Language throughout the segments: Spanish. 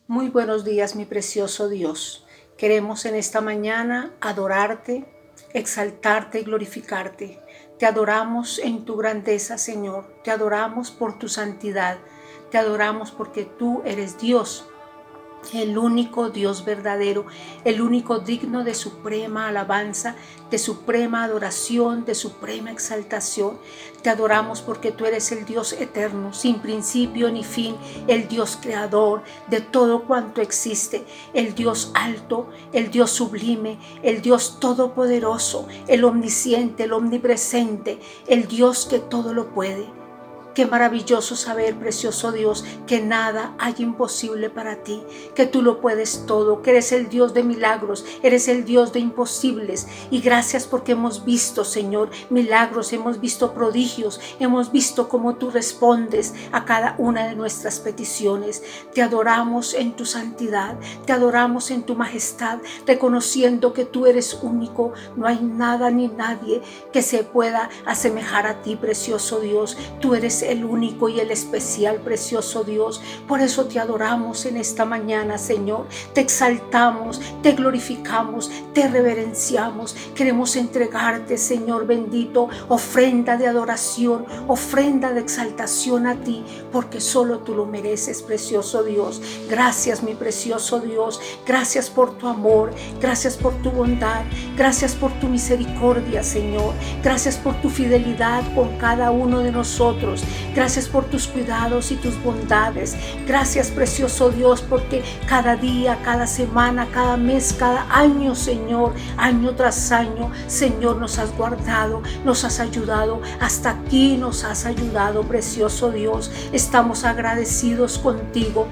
Muy buenos días, mi precioso Dios. Queremos en esta mañana adorarte, exaltarte y glorificarte. Te adoramos en tu grandeza, Señor. Te adoramos por tu santidad. Te adoramos porque tú eres Dios, el único Dios verdadero, el único digno de suprema alabanza, de suprema adoración, de suprema exaltación. Te adoramos porque tú eres el Dios eterno, sin principio ni fin, el Dios creador de todo cuanto existe, el Dios alto, el Dios sublime, el Dios todopoderoso, el omnisciente, el omnipresente, el Dios que todo lo puede. Qué maravilloso saber, precioso Dios, que nada hay imposible para ti, que tú lo puedes todo, que eres el Dios de milagros, eres el Dios de imposibles. Y gracias porque hemos visto, Señor, milagros, hemos visto prodigios, hemos visto cómo tú respondes a cada una de nuestras peticiones. Te adoramos en tu santidad, te adoramos en tu majestad, reconociendo que tú eres único, no hay nada ni nadie que se pueda asemejar a ti, precioso Dios. Tú eres el único y el especial, precioso Dios. Por eso te adoramos en esta mañana, Señor. Te exaltamos, te glorificamos, te reverenciamos. Queremos entregarte, Señor bendito, ofrenda de adoración, ofrenda de exaltación a ti, porque solo tú lo mereces, precioso Dios. Gracias, mi precioso Dios. Gracias por tu amor, gracias por tu bondad, gracias por tu misericordia, Señor. Gracias por tu fidelidad con cada uno de nosotros. Gracias por tus cuidados y tus bondades. Gracias, precioso Dios, porque cada día, cada semana, cada mes, cada año, Señor, año tras año, Señor, nos has guardado, nos has ayudado. Hasta aquí nos has ayudado, precioso Dios. Estamos agradecidos contigo.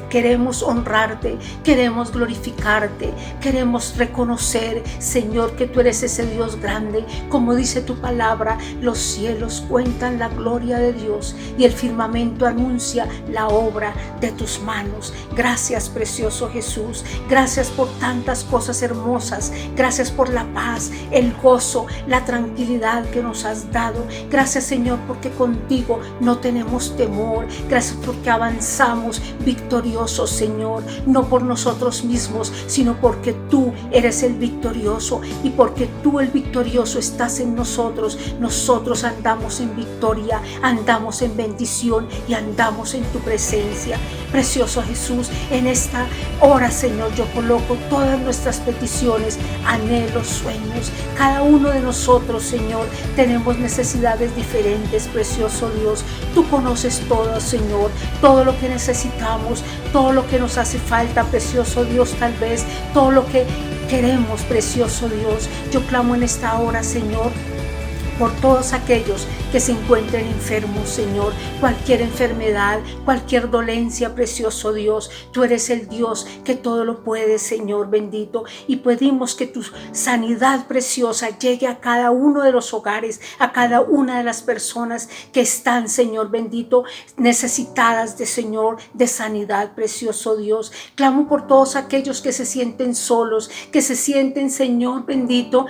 Queremos honrarte, queremos glorificarte, queremos reconocer, Señor, que tú eres ese Dios grande. Como dice tu palabra, los cielos cuentan la gloria de Dios y el firmamento anuncia la obra de tus manos. Gracias, precioso Jesús. Gracias por tantas cosas hermosas. Gracias por la paz, el gozo, la tranquilidad que nos has dado. Gracias, Señor, porque contigo no tenemos temor. Gracias porque avanzamos victoriosos, Señor, no por nosotros mismos, sino porque tú eres el victorioso, y porque tú, el victorioso, estás en nosotros. Nosotros andamos en victoria, andamos en bendición y andamos en tu presencia. Precioso Jesús, en esta hora, Señor, yo coloco todas nuestras peticiones, anhelos, sueños. Cada uno de nosotros, Señor, tenemos necesidades diferentes, precioso Dios. Tú conoces todo, Señor, todo lo que necesitamos, todo lo que nos hace falta, precioso Dios, tal vez todo lo que queremos, precioso Dios. Yo clamo en esta hora, Señor, por todos aquellos que se encuentren enfermos, Señor, cualquier enfermedad, cualquier dolencia, precioso Dios. Tú eres el Dios que todo lo puede, Señor bendito, y pedimos que tu sanidad preciosa llegue a cada uno de los hogares, a cada una de las personas que están, Señor bendito, necesitadas de, Señor, de sanidad, precioso Dios. Clamo por todos aquellos que se sienten solos, que se sienten, Señor bendito,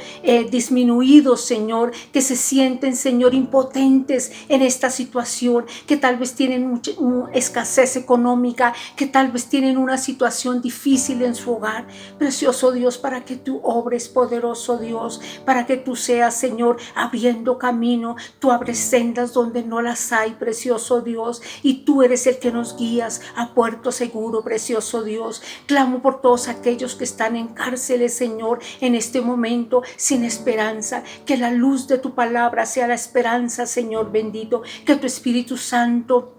disminuidos, Señor, que se sienten, Señor, impotentes en esta situación, que tal vez tienen mucha escasez económica, que tal vez tienen una situación difícil en su hogar. Precioso Dios, para que tú obres, poderoso Dios, para que tú seas, Señor, abriendo camino. Tú abres sendas donde no las hay, precioso Dios, y tú eres el que nos guías a puerto seguro, precioso Dios. Clamo por todos aquellos que están en cárceles, Señor, en este momento sin esperanza, que la luz de tu palabra sea la esperanza, Señor bendito, que tu Espíritu Santo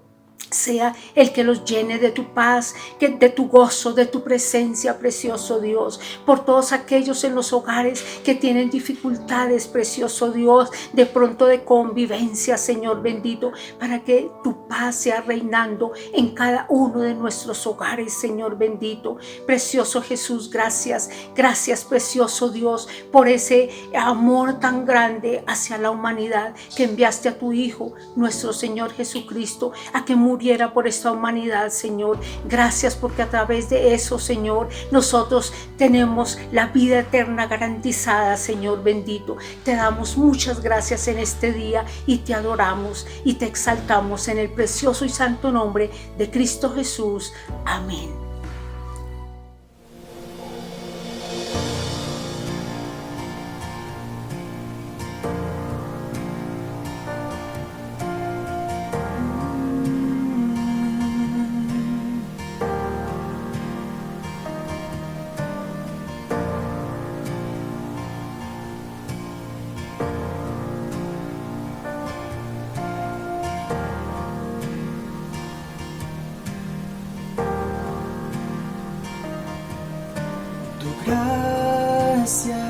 sea el que los llene de tu paz, de tu gozo, de tu presencia, precioso Dios. Por todos aquellos en los hogares que tienen dificultades, precioso Dios, de pronto de convivencia, Señor bendito, para que tu paz sea reinando en cada uno de nuestros hogares, Señor bendito. Precioso Jesús, gracias, gracias, precioso Dios, por ese amor tan grande hacia la humanidad, que enviaste a tu Hijo, nuestro Señor Jesucristo, a que muriera por esta humanidad, Señor. Gracias porque a través de eso, Señor, nosotros tenemos la vida eterna garantizada, Señor bendito. Te damos muchas gracias en este día y te adoramos y te exaltamos en el precioso y santo nombre de Cristo Jesús. Amén. gracia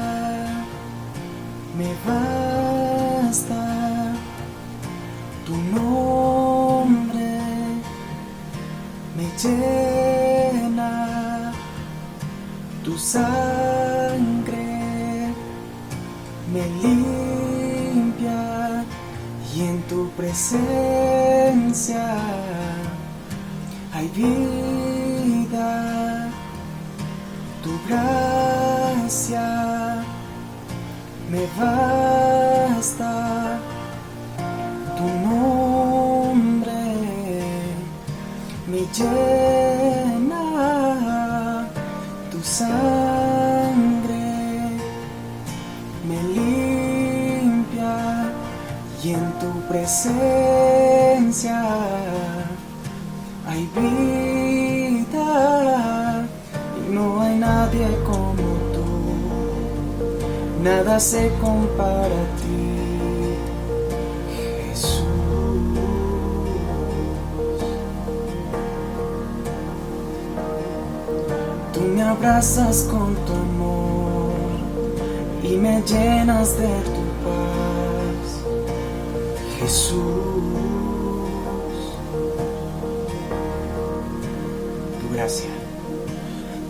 me basta, tu nombre me llena, tu sangre me limpia y en tu presencia hay vida. Tu gracia me basta, tu nombre me llena, tu sangre me limpia y en tu presencia hay vida. No hay nadie como tú, nada se compara a ti, Jesús. Tú me abrazas con tu amor y me llenas de tu paz, Jesús. Tu gracia.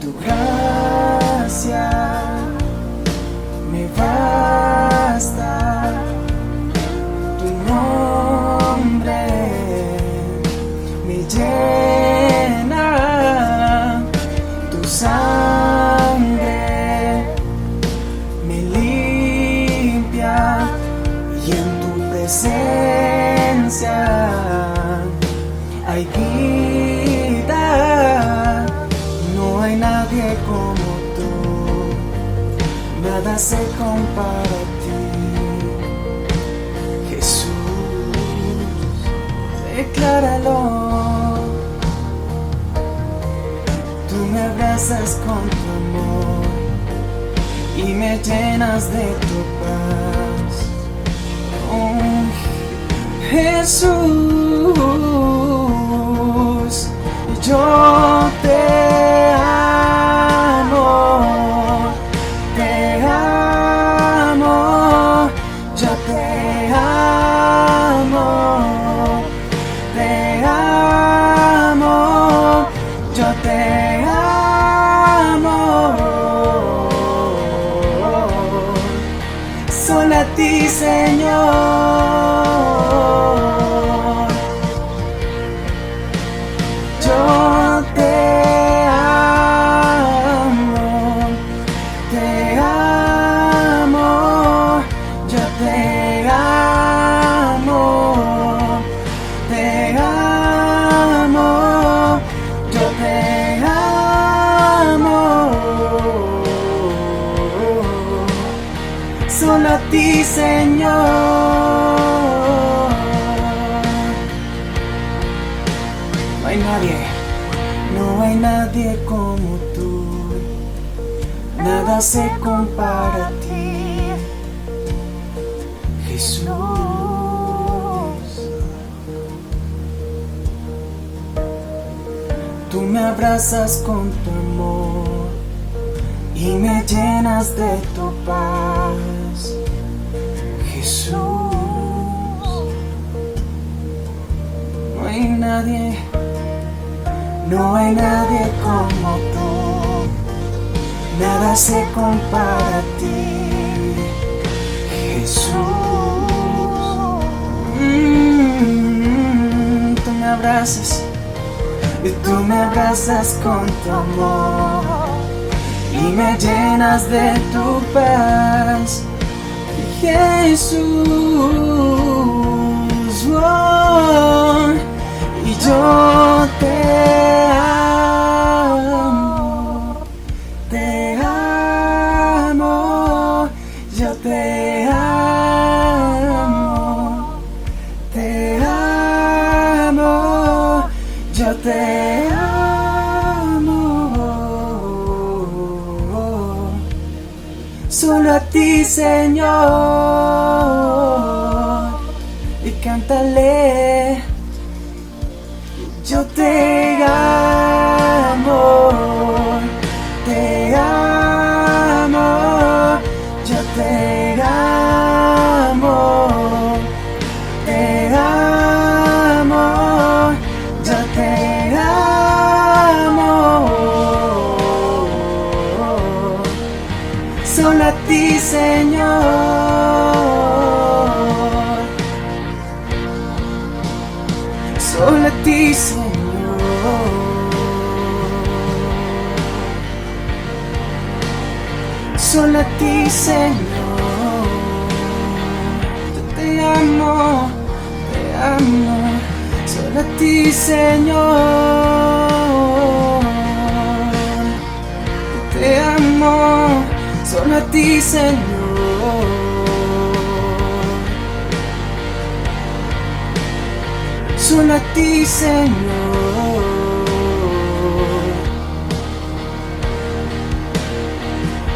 Tu gracia me basta, tu nombre me llena, tu sangre me limpia y en tu presencia hay vida. No hay nadie como tú, nada se compara a ti, Jesús. Decláralo. Tú me abrazas con tu amor y me llenas de tu paz, oh, Jesús. Yo te amo, yo te amo, yo te amo, solo a ti, Señor. Yo te amo, yo te amo, yo te amo, solo a ti, Señor. No hay nadie, no hay nadie como tú, nada se compara a ti, Jesús. Tú me abrazas con tu amor y me llenas de tu paz, Jesús. No hay nadie, no hay nadie como tú, nada se compara a ti, Jesús. Tú me abrazas y tú me abrazas con tu amor y me llenas de tu paz, Jesús. Oh, y yo te amo, yo te amo, yo te amo, solo a ti, Señor. Y cántale. Yo te amo, te amo. Señor. Solo a ti, Señor. Solo a ti, Señor. Yo te amo, solo a ti, Señor. Yo te amo, solo a ti, Señor. Solo a ti, Señor.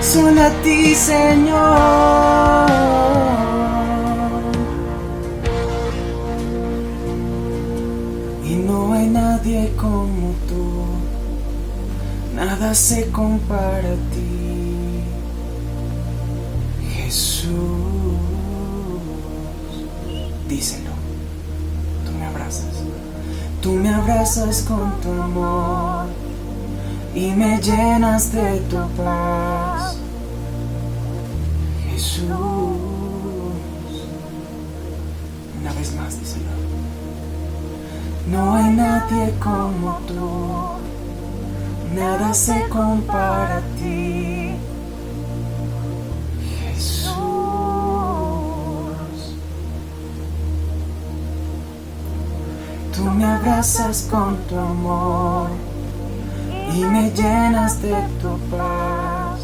Solo a ti, Señor. Y no hay nadie como tú, nada se compara a ti, Jesús. Díselo, tú me abrazas con tu amor y me llenas de tu paz, Jesús. Una vez más, díselo. No hay nadie como tú, nada se compara a ti, Jesús. Tú me abrazas con tu amor y me llenas de tu paz,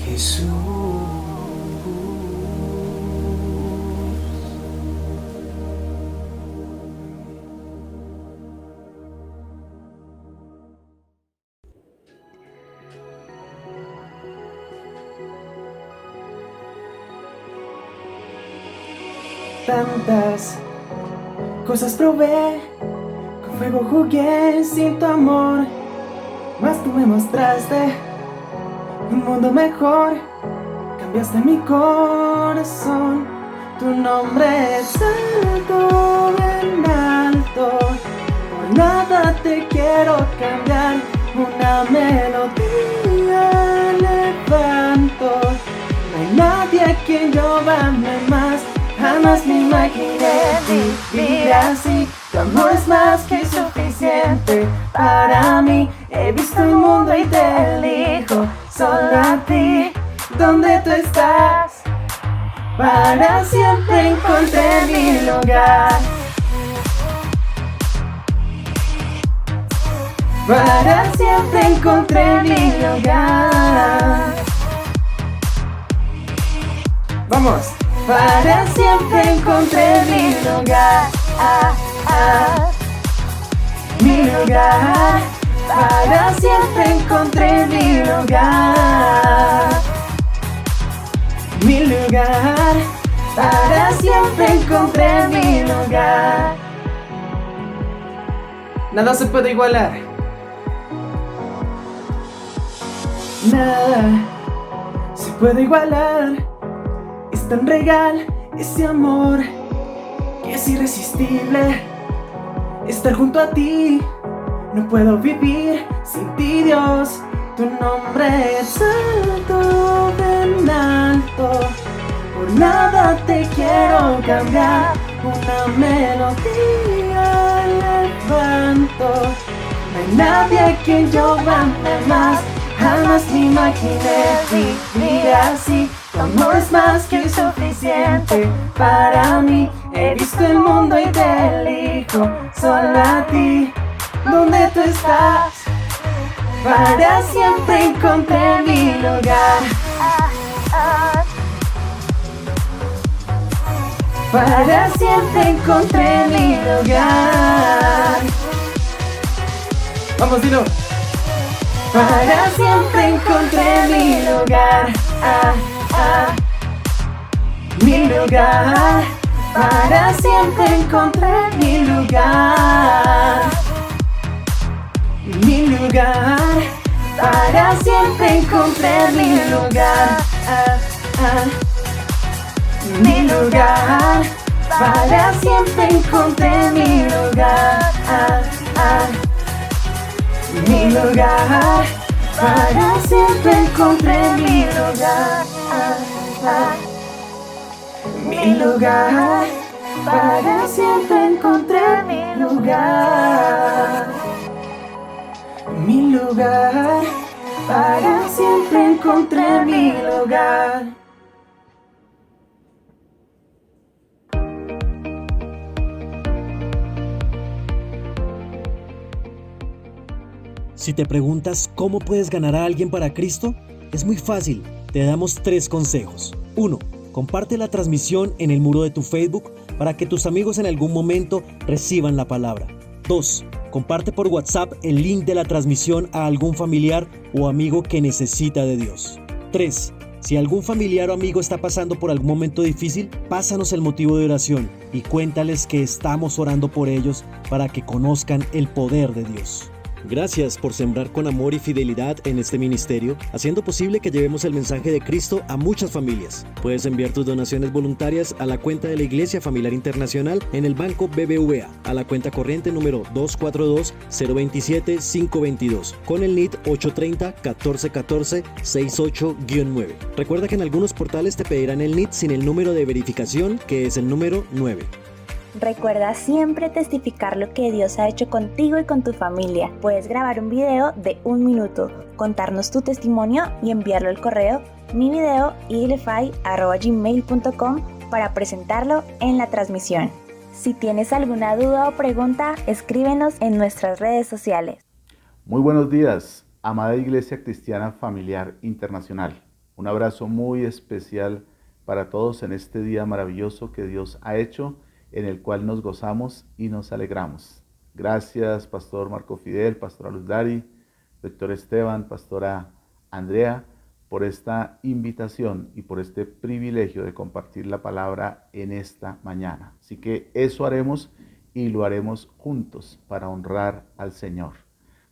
Jesús. Tantas cosas probé, con fuego jugué sin tu amor, mas tú me mostraste un mundo mejor, cambiaste mi corazón. Tu nombre es alto, en alto, por nada te quiero cambiar, una melodía levanto. No hay nadie a quien yo ame más, jamás me imaginé vivir así. Tu amor es más que suficiente para mí. He visto el mundo y te elijo solo a ti. ¿Dónde tú estás? Para siempre encontré mi lugar. Para siempre encontré mi lugar. Vamos. Para siempre encontré mi lugar, mi lugar. Para siempre encontré mi lugar, mi lugar. Para siempre encontré mi lugar. Nada se puede igualar. Nada se puede igualar. Es tan real ese amor que es irresistible. Estar junto a ti, no puedo vivir sin ti, Dios. Tu nombre es alto, en alto, por nada te quiero cambiar. Una melodía levanto. No hay nadie a quien yo ame más, jamás me imaginé vivir así. Tu amor es más que suficiente para mí. He visto el mundo y te elijo solo a ti. ¿Dónde tú estás? Para siempre encontré mi lugar. Para siempre encontré mi lugar. Vamos, dilo. Para siempre encontré mi lugar. Mi lugar. Para siempre encontré mi lugar. Mi lugar. Para siempre encontré mi lugar. Mi lugar. Para siempre encontré mi lugar. Mi lugar. para siempre encontré mi lugar. Mi lugar, para siempre encontré mi lugar. Mi lugar, para siempre encontré mi lugar. Si te preguntas cómo puedes ganar a alguien para Cristo, es muy fácil. Te damos 3 consejos. 1. Comparte la transmisión en el muro de tu Facebook para que tus amigos en algún momento reciban la palabra. 2. Comparte por WhatsApp el link de la transmisión a algún familiar o amigo que necesita de Dios. 3. Si algún familiar o amigo está pasando por algún momento difícil, pásanos el motivo de oración y cuéntales que estamos orando por ellos para que conozcan el poder de Dios. Gracias por sembrar con amor y fidelidad en este ministerio, haciendo posible que llevemos el mensaje de Cristo a muchas familias. Puedes enviar tus donaciones voluntarias a la cuenta de la Iglesia Familiar Internacional en el Banco BBVA, a la cuenta corriente número 242-027-522, con el NIT 830-1414-68-9. Recuerda que en algunos portales te pedirán el NIT sin el número de verificación, que es el número 9. Recuerda siempre testificar lo que Dios ha hecho contigo y con tu familia. Puedes grabar un video de 1 minuto, contarnos tu testimonio y enviarlo al correo mivideo.iglefy@gmail.com para presentarlo en la transmisión. Si tienes alguna duda o pregunta, escríbenos en nuestras redes sociales. Muy buenos días, amada Iglesia Cristiana Familiar Internacional. Un abrazo muy especial para todos en este día maravilloso que Dios ha hecho, en el cual nos gozamos y nos alegramos. Gracias, Pastor Marco Fidel, Pastora Luz Dari, Doctor Esteban, Pastora Andrea, por esta invitación y por este privilegio de compartir la palabra en esta mañana. Así que eso haremos y lo haremos juntos para honrar al Señor.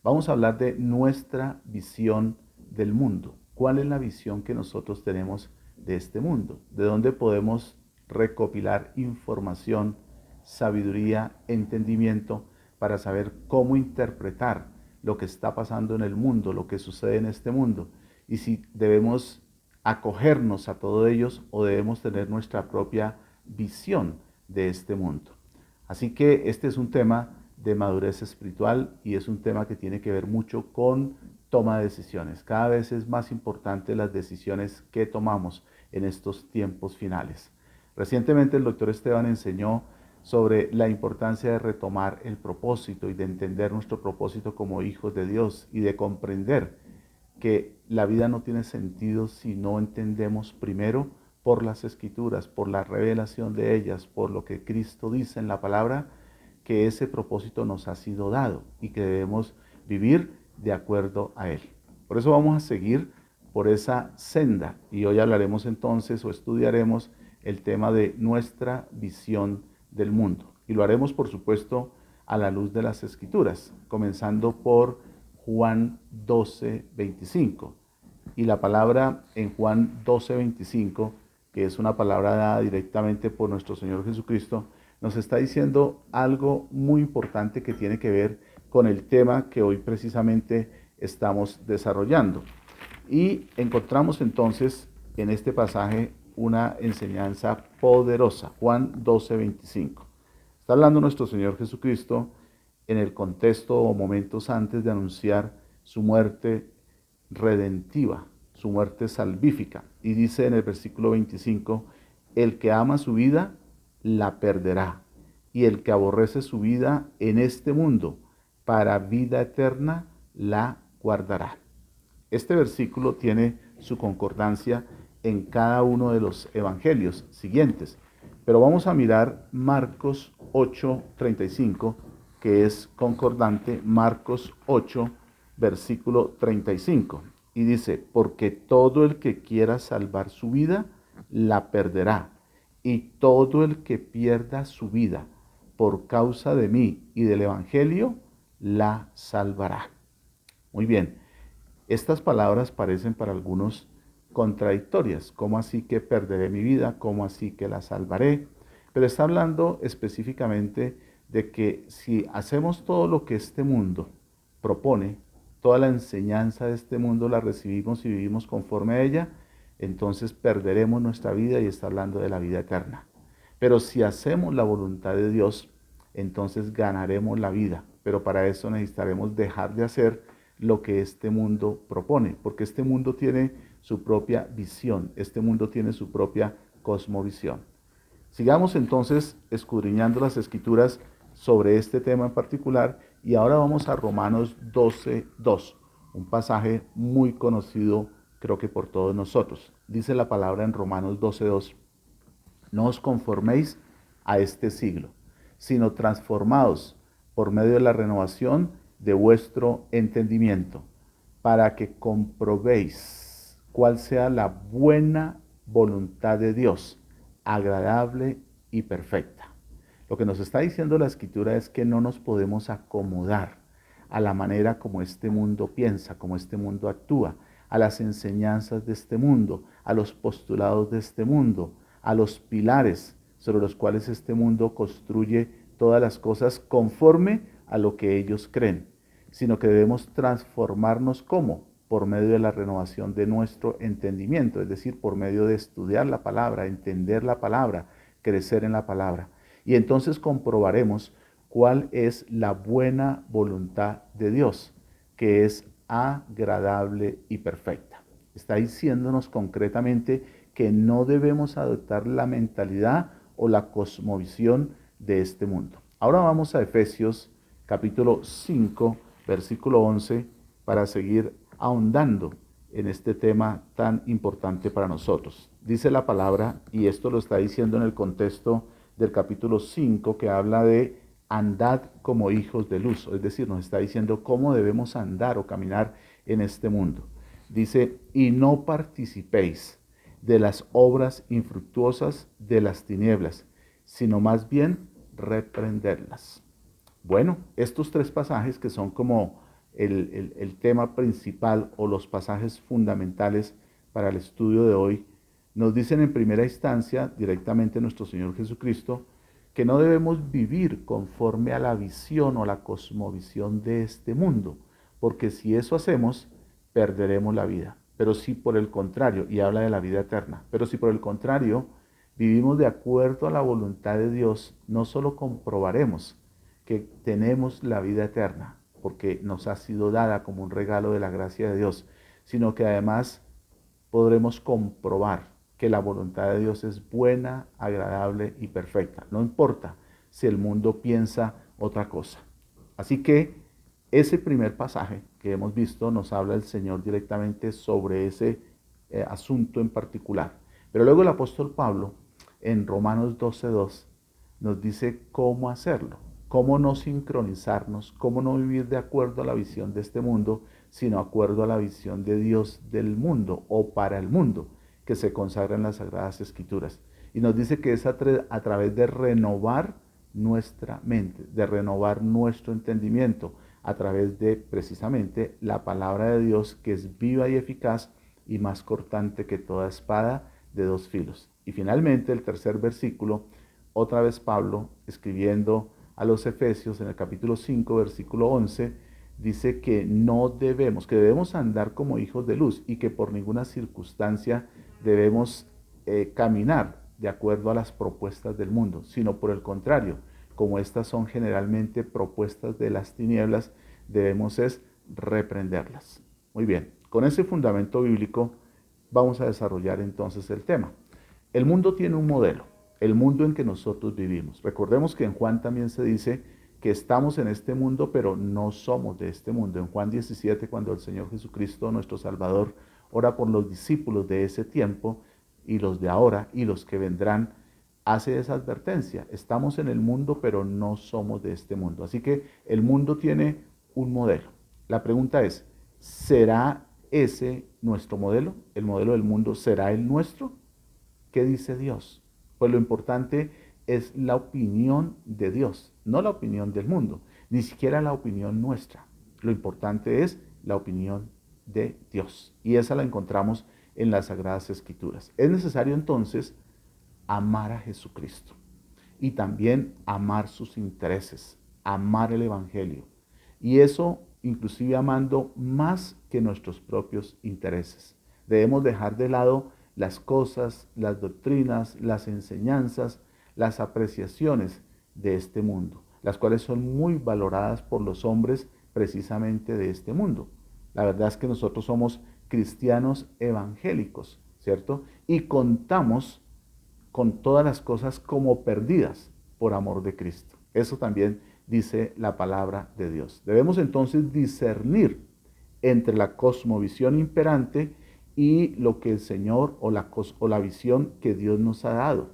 Vamos a hablar de nuestra visión del mundo. ¿Cuál es la visión que nosotros tenemos de este mundo? ¿De dónde podemos recopilar información, sabiduría, entendimiento para saber cómo interpretar lo que está pasando en el mundo, lo que sucede en este mundo, y si debemos acogernos a todo ellos o debemos tener nuestra propia visión de este mundo? Así que este es un tema de madurez espiritual y es un tema que tiene que ver mucho con toma de decisiones. Cada vez es más importante las decisiones que tomamos en estos tiempos finales. Recientemente el doctor Esteban enseñó sobre la importancia de retomar el propósito y de entender nuestro propósito como hijos de Dios y de comprender que la vida no tiene sentido si no entendemos primero por las Escrituras, por la revelación de ellas, por lo que Cristo dice en la palabra, que ese propósito nos ha sido dado y que debemos vivir de acuerdo a él. Por eso vamos a seguir por esa senda y hoy hablaremos entonces o estudiaremos el tema de nuestra visión del mundo. Y lo haremos, por supuesto, a la luz de las Escrituras, comenzando por Juan 12:25. Y la palabra en Juan 12:25, que es una palabra dada directamente por nuestro Señor Jesucristo, nos está diciendo algo muy importante que tiene que ver con el tema que hoy precisamente estamos desarrollando. Y encontramos entonces en este pasaje una enseñanza poderosa. Juan 12:25. Está hablando nuestro Señor Jesucristo en el contexto o momentos antes de anunciar su muerte redentiva, su muerte salvífica. Y dice en el versículo 25, el que ama su vida, la perderá. Y el que aborrece su vida en este mundo, para vida eterna, la guardará. Este versículo tiene su concordancia en cada uno de los evangelios siguientes. Pero vamos a mirar Marcos 8:35, que es concordante, Marcos 8, versículo 35. Y dice, porque todo el que quiera salvar su vida, la perderá. Y todo el que pierda su vida por causa de mí y del evangelio, la salvará. Muy bien, estas palabras parecen para algunos contradictorias. ¿Cómo así que perderé mi vida? ¿Cómo así que la salvaré? Pero está hablando específicamente de que si hacemos todo lo que este mundo propone, toda la enseñanza de este mundo la recibimos y vivimos conforme a ella, entonces perderemos nuestra vida, y está hablando de la vida eterna. Pero si hacemos la voluntad de Dios, entonces ganaremos la vida. Pero para eso necesitaremos dejar de hacer lo que este mundo propone, porque este mundo tiene su propia visión, este mundo tiene su propia cosmovisión. Sigamos entonces escudriñando las Escrituras sobre este tema en particular, y ahora vamos a Romanos 12:2, un pasaje muy conocido creo que por todos nosotros. Dice la palabra en Romanos 12:2: no os conforméis a este siglo, sino transformaos por medio de la renovación de vuestro entendimiento, para que comprobéis cuál sea la buena voluntad de Dios, agradable y perfecta. Lo que nos está diciendo la Escritura es que no nos podemos acomodar a la manera como este mundo piensa, como este mundo actúa, a las enseñanzas de este mundo, a los postulados de este mundo, a los pilares sobre los cuales este mundo construye todas las cosas conforme a lo que ellos creen, sino que debemos transformarnos. ¿Cómo? Por medio de la renovación de nuestro entendimiento, es decir, por medio de estudiar la palabra, entender la palabra, crecer en la palabra. Y entonces comprobaremos cuál es la buena voluntad de Dios, que es agradable y perfecta. Está diciéndonos concretamente que no debemos adoptar la mentalidad o la cosmovisión de este mundo. Ahora vamos a Efesios capítulo 5, versículo 11, para seguir ahondando en este tema tan importante para nosotros. Dice la palabra, y esto lo está diciendo en el contexto del capítulo 5, que habla de andad como hijos de luz, es decir, nos está diciendo cómo debemos andar o caminar en este mundo. Dice: y no participéis de las obras infructuosas de las tinieblas, sino más bien reprenderlas. Bueno, estos tres pasajes, que son como el tema principal o los pasajes fundamentales para el estudio de hoy, nos dicen en primera instancia directamente nuestro Señor Jesucristo que no debemos vivir conforme a la visión o la cosmovisión de este mundo, porque si eso hacemos, perderemos la vida. Pero si por el contrario, y habla de la vida eterna, pero si por el contrario vivimos de acuerdo a la voluntad de Dios, no solo comprobaremos que tenemos la vida eterna, porque nos ha sido dada como un regalo de la gracia de Dios, sino que además podremos comprobar que la voluntad de Dios es buena, agradable y perfecta. No importa si el mundo piensa otra cosa. Así que ese primer pasaje que hemos visto nos habla el Señor directamente sobre ese asunto en particular. Pero luego el apóstol Pablo en Romanos 12:2 nos dice cómo hacerlo, cómo no sincronizarnos, cómo no vivir de acuerdo a la visión de este mundo, sino de acuerdo a la visión de Dios del mundo o para el mundo, que se consagra en las Sagradas Escrituras. Y nos dice que es a través de renovar nuestra mente, de renovar nuestro entendimiento, a través de precisamente la palabra de Dios, que es viva y eficaz y más cortante que toda espada de dos filos. Y finalmente el tercer versículo, otra vez Pablo escribiendo a los Efesios en el capítulo 5, versículo 11, dice que que debemos andar como hijos de luz y que por ninguna circunstancia debemos caminar de acuerdo a las propuestas del mundo, sino por el contrario, como estas son generalmente propuestas de las tinieblas, debemos reprenderlas. Muy bien, con ese fundamento bíblico vamos a desarrollar entonces el tema. El mundo tiene un modelo, el mundo en que nosotros vivimos. Recordemos que en Juan también se dice que estamos en este mundo, pero no somos de este mundo. En Juan 17, cuando el Señor Jesucristo, nuestro Salvador, ora por los discípulos de ese tiempo y los de ahora y los que vendrán, hace esa advertencia: estamos en el mundo, pero no somos de este mundo. Así que el mundo tiene un modelo. La pregunta es, ¿será ese nuestro modelo? ¿El modelo del mundo será el nuestro? ¿Qué dice Dios? Pues lo importante es la opinión de Dios, no la opinión del mundo, ni siquiera la opinión nuestra. Lo importante es la opinión de Dios, y esa la encontramos en las Sagradas Escrituras. Es necesario entonces amar a Jesucristo y también amar sus intereses, amar el Evangelio. Y eso inclusive amando más que nuestros propios intereses. Debemos dejar de lado las cosas, las doctrinas, las enseñanzas, las apreciaciones de este mundo, las cuales son muy valoradas por los hombres precisamente de este mundo. La verdad es que nosotros somos cristianos evangélicos, ¿cierto? Y contamos con todas las cosas como perdidas por amor de Cristo. Eso también dice la palabra de Dios. Debemos entonces discernir entre la cosmovisión imperante y lo que el Señor o la visión que Dios nos ha dado.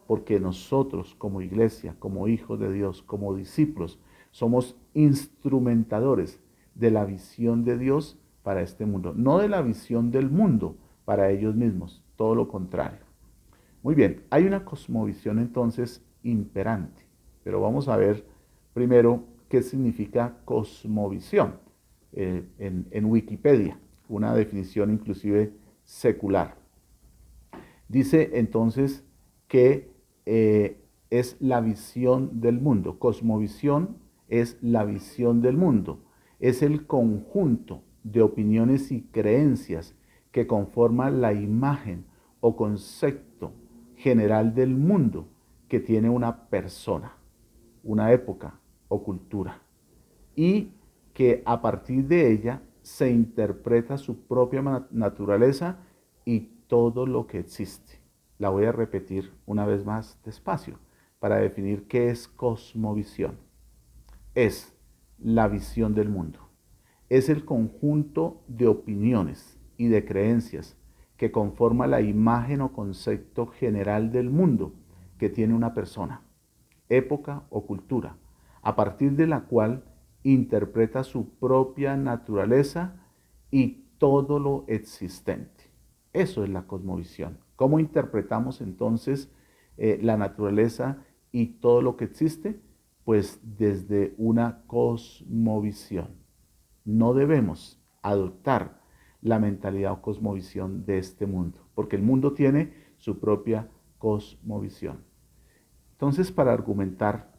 Porque nosotros como iglesia, como hijos de Dios, como discípulos, somos instrumentadores de la visión de Dios para este mundo, no de la visión del mundo para ellos mismos, todo lo contrario. Muy bien, hay una cosmovisión entonces imperante, pero vamos a ver primero qué significa cosmovisión en Wikipedia, una definición inclusive secular. Dice entonces que es la visión del mundo. Cosmovisión es la visión del mundo, es el conjunto de opiniones y creencias que conforman la imagen o concepto general del mundo que tiene una persona, una época o cultura, y que a partir de ella se interpreta su propia naturaleza y todo lo que existe. La voy a repetir una vez más despacio para definir qué es cosmovisión. Es la visión del mundo. Es el conjunto de opiniones y de creencias que conforma la imagen o concepto general del mundo que tiene una persona, época o cultura, a partir de la cual interpreta su propia naturaleza y todo lo existente. Eso es la cosmovisión. ¿Cómo interpretamos entonces la naturaleza y todo lo que existe? Pues desde una cosmovisión. No debemos adoptar la mentalidad o cosmovisión de este mundo, porque el mundo tiene su propia cosmovisión. Entonces, para argumentar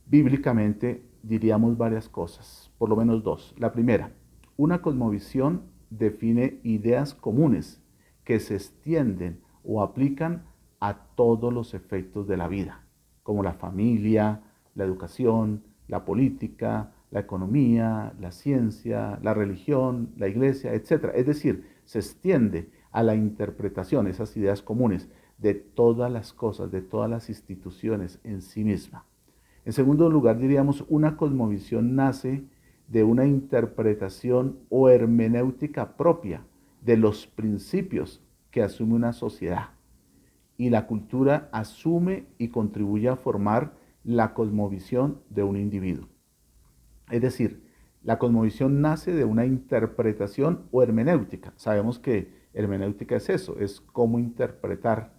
bíblicamente, diríamos varias cosas, por lo menos dos. La primera, una cosmovisión define ideas comunes que se extienden o aplican a todos los efectos de la vida, como la familia, la educación, la política, la economía, la ciencia, la religión, la iglesia, etc. Es decir, se extiende a la interpretación, esas ideas comunes, de todas las cosas, de todas las instituciones en sí misma. En segundo lugar, diríamos, una cosmovisión nace de una interpretación o hermenéutica propia de los principios que asume una sociedad. Y la cultura asume y contribuye a formar la cosmovisión de un individuo. Es decir, la cosmovisión nace de una interpretación o hermenéutica. Sabemos que hermenéutica es eso, es cómo interpretar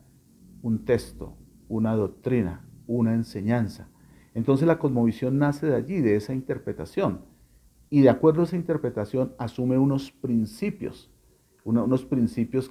un texto, una doctrina, una enseñanza. Entonces la cosmovisión nace de allí, de esa interpretación. Y de acuerdo a esa interpretación asume unos principios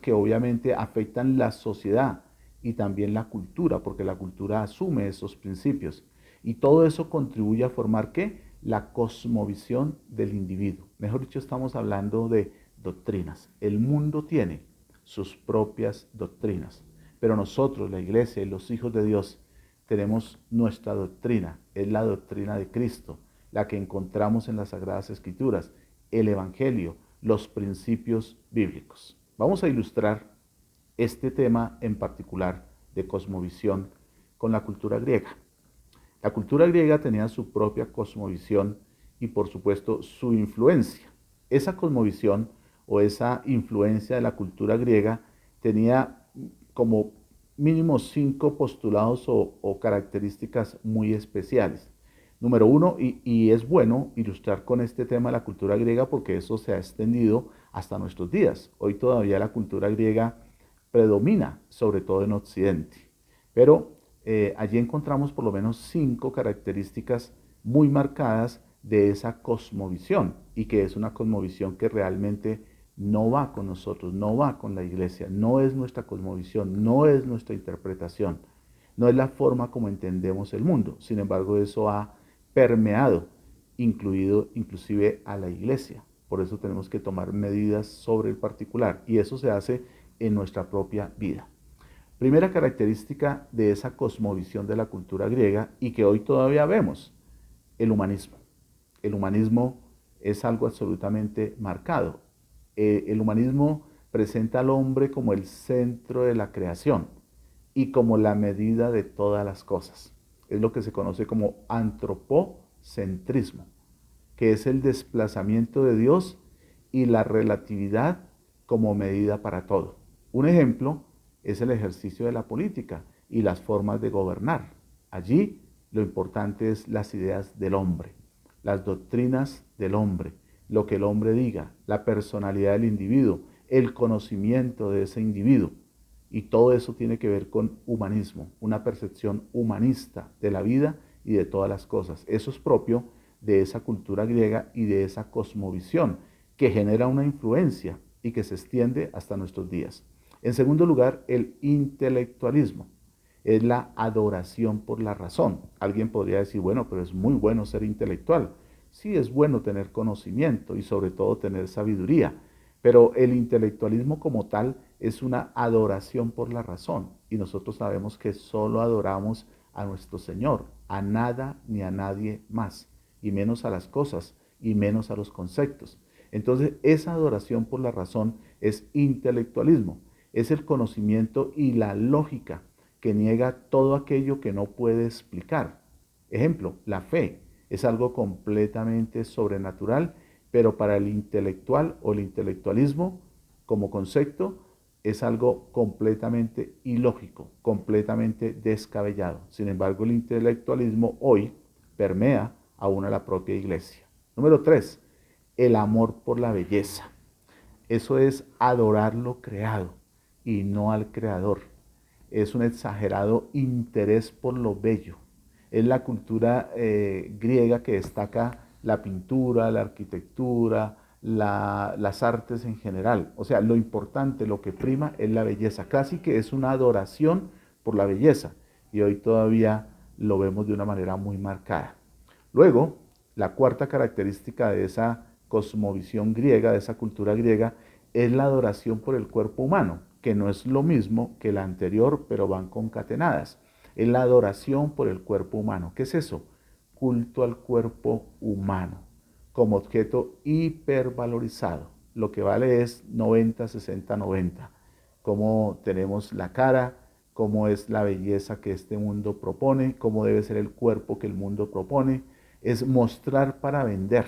que obviamente afectan la sociedad y también la cultura, porque la cultura asume esos principios. Y todo eso contribuye a formar, ¿qué? La cosmovisión del individuo. Mejor dicho, estamos hablando de doctrinas. El mundo tiene sus propias doctrinas, pero nosotros, la iglesia y los hijos de Dios, tenemos nuestra doctrina. Es la doctrina de Cristo, la que encontramos en las Sagradas Escrituras, el Evangelio, los principios bíblicos. Vamos a ilustrar este tema en particular de cosmovisión con la cultura griega. La cultura griega tenía su propia cosmovisión y por supuesto su influencia. Esa cosmovisión o esa influencia de la cultura griega tenía como mínimo 5 postulados o características muy especiales. Número 1, y es bueno ilustrar con este tema la cultura griega porque eso se ha extendido hasta nuestros días. Hoy todavía la cultura griega predomina, sobre todo en Occidente. Pero allí encontramos por lo menos 5 características muy marcadas de esa cosmovisión y que es una cosmovisión que realmente no va con nosotros, no va con la iglesia, no es nuestra cosmovisión, no es nuestra interpretación, no es la forma como entendemos el mundo. Sin embargo, eso ha permeado inclusive a la iglesia. Por eso tenemos que tomar medidas sobre el particular y eso se hace en nuestra propia vida. Primera característica de esa cosmovisión de la cultura griega y que hoy todavía vemos, el humanismo. El humanismo es algo absolutamente marcado. El humanismo presenta al hombre como el centro de la creación y como la medida de todas las cosas. Es lo que se conoce como antropocentrismo, que es el desplazamiento de Dios y la relatividad como medida para todo. Un ejemplo es el ejercicio de la política y las formas de gobernar. Allí lo importante es las ideas del hombre, las doctrinas del hombre, lo que el hombre diga, la personalidad del individuo, el conocimiento de ese individuo. Y todo eso tiene que ver con humanismo, una percepción humanista de la vida y de todas las cosas. Eso es propio de esa cultura griega y de esa cosmovisión que genera una influencia y que se extiende hasta nuestros días. En segundo lugar, el intelectualismo. Es la adoración por la razón. Alguien podría decir, bueno, pero es muy bueno ser intelectual. Sí, es bueno tener conocimiento y sobre todo tener sabiduría, pero el intelectualismo como tal es una adoración por la razón y nosotros sabemos que solo adoramos a nuestro Señor, a nada ni a nadie más, y menos a las cosas y menos a los conceptos. Entonces, esa adoración por la razón es intelectualismo, es el conocimiento y la lógica que niega todo aquello que no puede explicar. Ejemplo, la fe es algo completamente sobrenatural, pero para el intelectual o el intelectualismo como concepto es algo completamente ilógico, completamente descabellado. Sin embargo, el intelectualismo hoy permea aún a la propia iglesia. Número 3, el amor por la belleza. Eso es adorar lo creado y no al creador. Es un exagerado interés por lo bello. Es la cultura griega que destaca la pintura, la arquitectura, las artes en general. O sea, lo importante, lo que prima es la belleza. Casi que es una adoración por la belleza. Y hoy todavía lo vemos de una manera muy marcada. Luego, la cuarta característica de esa cosmovisión griega, de esa cultura griega, es la adoración por el cuerpo humano, que no es lo mismo que la anterior, pero van concatenadas. Es la adoración por el cuerpo humano. ¿Qué es eso? Culto al cuerpo humano como objeto hipervalorizado. Lo que vale es 90, 60, 90. Cómo tenemos la cara, cómo es la belleza que este mundo propone, cómo debe ser el cuerpo que el mundo propone. Es mostrar para vender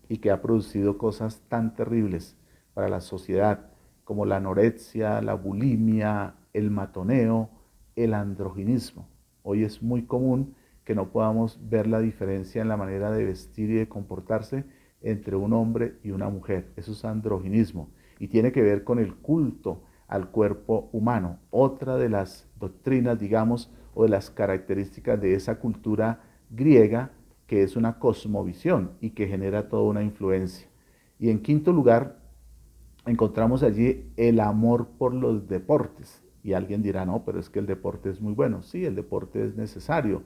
y que ha producido cosas tan terribles para la sociedad como la anorexia, la bulimia, el matoneo, el androginismo. Hoy es muy común que no podamos ver la diferencia en la manera de vestir y de comportarse entre un hombre y una mujer. Eso es androginismo y tiene que ver con el culto al cuerpo humano. Otra de las doctrinas, digamos, o de las características de esa cultura griega, que es una cosmovisión y que genera toda una influencia. Y en quinto lugar, encontramos allí el amor por los deportes. Y alguien dirá, no, pero es que el deporte es muy bueno. Sí, el deporte es necesario.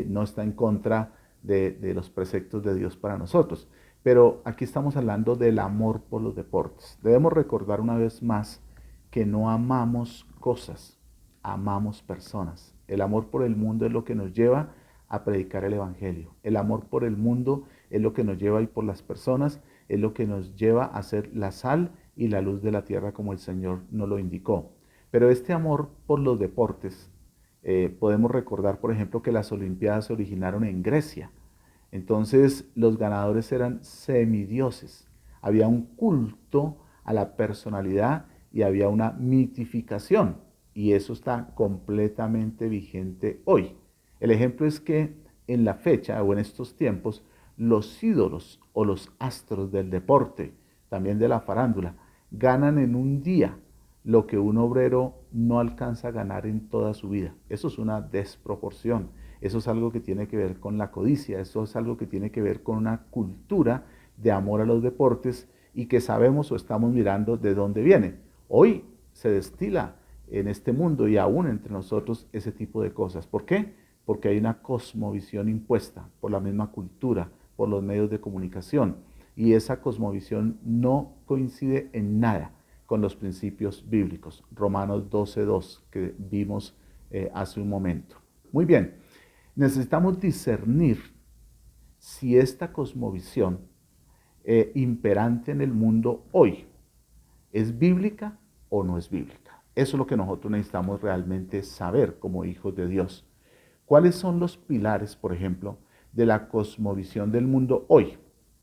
No está en contra de los preceptos de Dios para nosotros. Pero aquí estamos hablando del amor por los deportes. Debemos recordar una vez más que no amamos cosas, amamos personas. El amor por el mundo es lo que nos lleva a predicar el Evangelio. El amor por el mundo es lo que nos lleva y por las personas es lo que nos lleva a ser la sal y la luz de la tierra como el Señor nos lo indicó. Pero este amor por los deportes, podemos recordar, por ejemplo, que las Olimpiadas se originaron en Grecia. Entonces, los ganadores eran semidioses. Había un culto a la personalidad y había una mitificación. Y eso está completamente vigente hoy. El ejemplo es que en la fecha o en estos tiempos, los ídolos o los astros del deporte, también de la farándula, ganan en un día lo que un obrero no alcanza a ganar en toda su vida. Eso es una desproporción. Eso es algo que tiene que ver con la codicia. Eso es algo que tiene que ver con una cultura de amor a los deportes y que sabemos o estamos mirando de dónde viene. Hoy se destila en este mundo y aún entre nosotros ese tipo de cosas. ¿Por qué? Porque hay una cosmovisión impuesta por la misma cultura, por los medios de comunicación y esa cosmovisión no coincide en nada con los principios bíblicos. Romanos 12:2 que vimos hace un momento. Muy bien, necesitamos discernir si esta cosmovisión imperante en el mundo hoy es bíblica o no es bíblica. Eso es lo que nosotros necesitamos realmente saber como hijos de Dios. ¿Cuáles son los pilares, por ejemplo, de la cosmovisión del mundo hoy?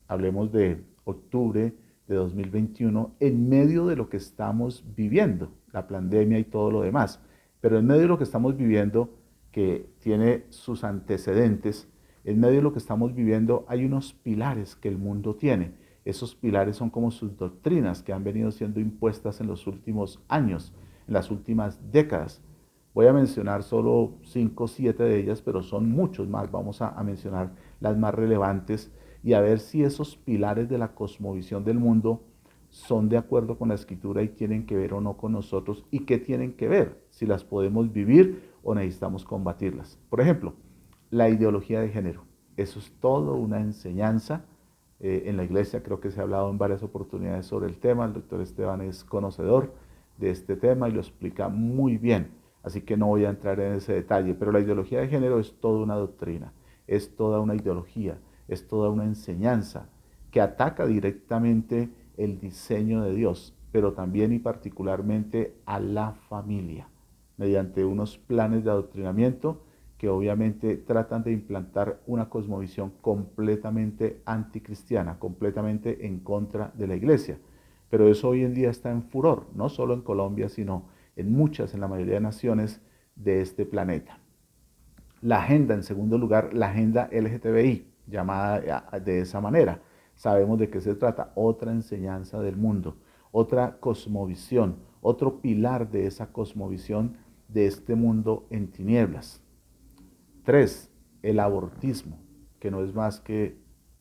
Hablemos de octubre de 2021, en medio de lo que estamos viviendo, la pandemia y todo lo demás. Pero en medio de lo que estamos viviendo, que tiene sus antecedentes, en medio de lo que estamos viviendo hay unos pilares que el mundo tiene. Esos pilares son como sus doctrinas que han venido siendo impuestas en los últimos años, en las últimas décadas. Voy a mencionar solo 5 o 7 de ellas, pero son muchos más. Vamos a mencionar las más relevantes y a ver si esos pilares de la cosmovisión del mundo son de acuerdo con la Escritura y tienen que ver o no con nosotros y qué tienen que ver, si las podemos vivir o necesitamos combatirlas. Por ejemplo, la ideología de género. Eso es todo una enseñanza. En la iglesia creo que se ha hablado en varias oportunidades sobre el tema. El doctor Esteban es conocedor de este tema y lo explica muy bien. Así que no voy a entrar en ese detalle, pero la ideología de género es toda una doctrina, es toda una ideología, es toda una enseñanza que ataca directamente el diseño de Dios, pero también y particularmente a la familia, mediante unos planes de adoctrinamiento que obviamente tratan de implantar una cosmovisión completamente anticristiana, completamente en contra de la iglesia. Pero eso hoy en día está en furor, no solo en Colombia, sino en la mayoría de naciones de este planeta. La agenda, en segundo lugar, la agenda LGTBI, llamada de esa manera. Sabemos de qué se trata, otra enseñanza del mundo, otra cosmovisión, otro pilar de esa cosmovisión de este mundo en tinieblas. 3, el abortismo, que no es más que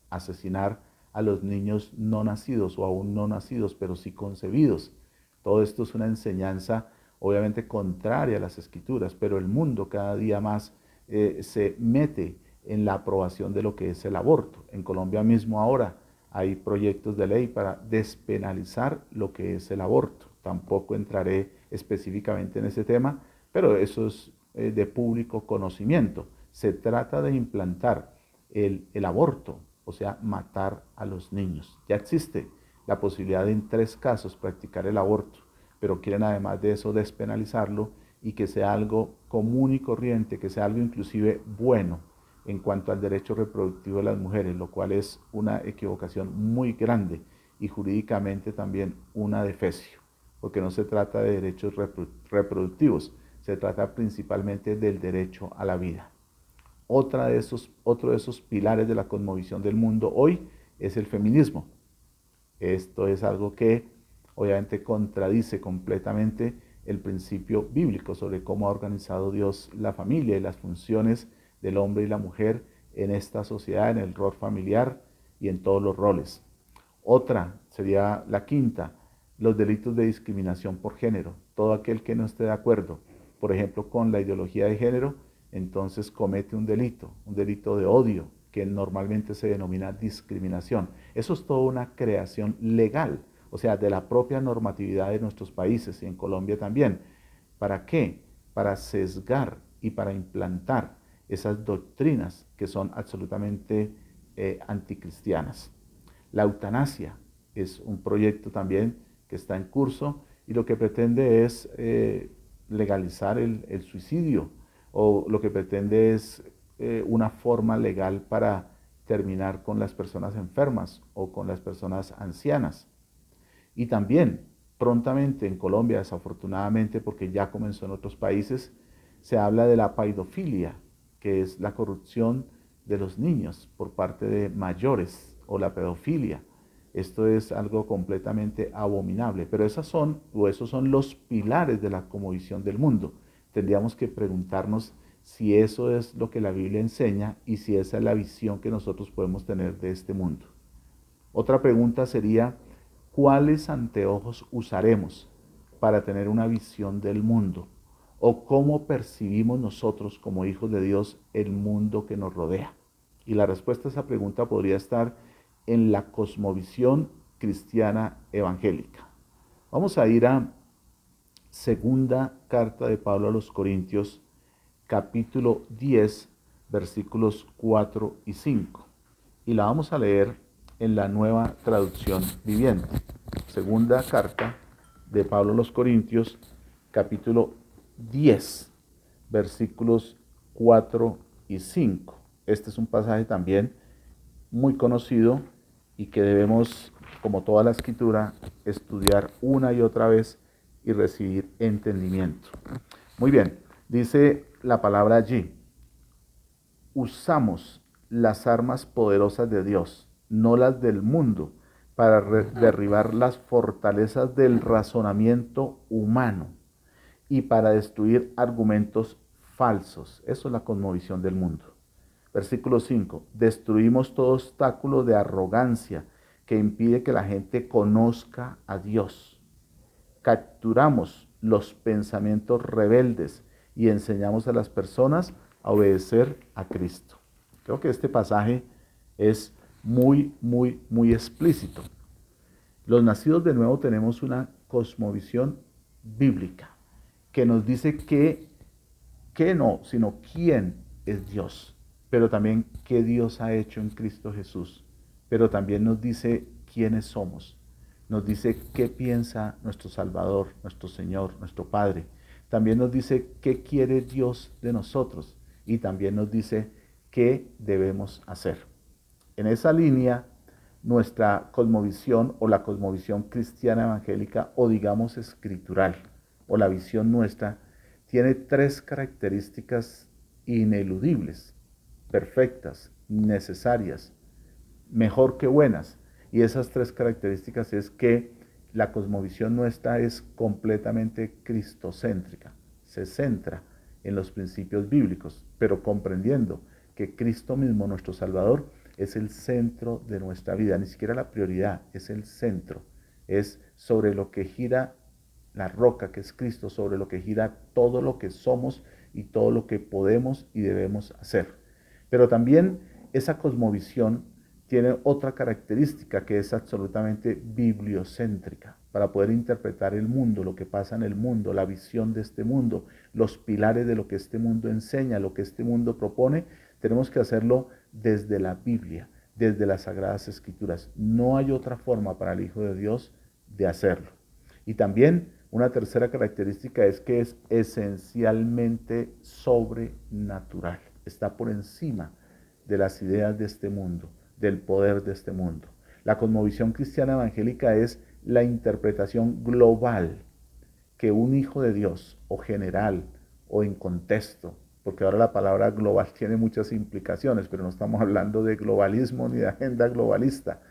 asesinar a los niños no nacidos o aún no nacidos, pero sí concebidos. Todo esto es una enseñanza obviamente contraria a las Escrituras, pero el mundo cada día más se mete en la aprobación de lo que es el aborto. En Colombia mismo ahora hay proyectos de ley para despenalizar lo que es el aborto. Tampoco entraré específicamente en ese tema, pero eso es de público conocimiento. Se trata de implantar el aborto, o sea, matar a los niños. Ya existe la posibilidad de en 3 casos practicar el aborto, pero quieren además de eso despenalizarlo y que sea algo común y corriente, que sea algo inclusive bueno en cuanto al derecho reproductivo de las mujeres, lo cual es una equivocación muy grande y jurídicamente también una defecio, porque no se trata de derechos reproductivos, se trata principalmente del derecho a la vida. Otro de esos pilares de la cosmovisión del mundo hoy es el feminismo. Esto es algo que obviamente contradice completamente el principio bíblico sobre cómo ha organizado Dios la familia y las funciones del hombre y la mujer en esta sociedad, en el rol familiar y en todos los roles. Otra sería la quinta, los delitos de discriminación por género. Todo aquel que no esté de acuerdo, por ejemplo, con la ideología de género, entonces comete un delito de odio, que normalmente se denomina discriminación. Eso es toda una creación legal, o sea, de la propia normatividad de nuestros países y en Colombia también. ¿Para qué? Para sesgar y para implantar esas doctrinas que son absolutamente anticristianas. La eutanasia es un proyecto también que está en curso y lo que pretende es legalizar el suicidio, o lo que pretende es una forma legal para terminar con las personas enfermas o con las personas ancianas. Y también prontamente en Colombia, desafortunadamente, porque ya comenzó en otros países, se habla de la paidofilia, que es la corrupción de los niños por parte de mayores, o la pedofilia. Esto es algo completamente abominable, pero esos son los pilares de la cosmovisión del mundo. Tendríamos que preguntarnos si eso es lo que la Biblia enseña y si esa es la visión que nosotros podemos tener de este mundo. Otra pregunta sería, ¿cuáles anteojos usaremos para tener una visión del mundo? ¿O cómo percibimos nosotros como hijos de Dios el mundo que nos rodea? Y la respuesta a esa pregunta podría estar en la cosmovisión cristiana evangélica. Vamos a ir a segunda carta de Pablo a los Corintios, capítulo 10, versículos 4 y 5. Y la vamos a leer en la Nueva Traducción Viviente. Segunda carta de Pablo a los Corintios, capítulo 10, versículos 4 y 5. Este es un pasaje también muy conocido y que debemos, como toda la escritura, estudiar una y otra vez y recibir entendimiento. Muy bien, dice la palabra allí: usamos las armas poderosas de Dios, no las del mundo, para derribar las fortalezas del razonamiento humano y para destruir argumentos falsos. Eso es la cosmovisión del mundo. Versículo 5. Destruimos todo obstáculo de arrogancia que impide que la gente conozca a Dios. Capturamos los pensamientos rebeldes y enseñamos a las personas a obedecer a Cristo. Creo que este pasaje es muy explícito. Los nacidos de nuevo tenemos una cosmovisión bíblica que nos dice que no, sino quién es Dios, pero también qué Dios ha hecho en Cristo Jesús, pero también nos dice quiénes somos, nos dice qué piensa nuestro Salvador, nuestro Señor, nuestro Padre, también nos dice qué quiere Dios de nosotros y también nos dice qué debemos hacer. En esa línea, nuestra cosmovisión o la cosmovisión cristiana evangélica o digamos escritural o la visión nuestra tiene tres características ineludibles, perfectas, necesarias, mejor que buenas. Y esas tres características es que la cosmovisión nuestra es completamente cristocéntrica, se centra en los principios bíblicos, pero comprendiendo que Cristo mismo, nuestro Salvador, es el centro de nuestra vida, ni siquiera la prioridad, es el centro, es sobre lo que gira la roca que es Cristo, sobre lo que gira todo lo que somos y todo lo que podemos y debemos hacer. Pero también esa cosmovisión tiene otra característica que es absolutamente bibliocéntrica, para poder interpretar el mundo, lo que pasa en el mundo, la visión de este mundo, los pilares de lo que este mundo enseña, lo que este mundo propone, tenemos que hacerlo desde la Biblia, desde las Sagradas Escrituras. No hay otra forma para el Hijo de Dios de hacerlo. Y también una tercera característica es que es esencialmente sobrenatural. Está por encima de las ideas de este mundo, del poder de este mundo. La cosmovisión cristiana evangélica es la interpretación global que un hijo de Dios, o general, o en contexto, porque ahora la palabra global tiene muchas implicaciones, pero no estamos hablando de globalismo ni de agenda globalista.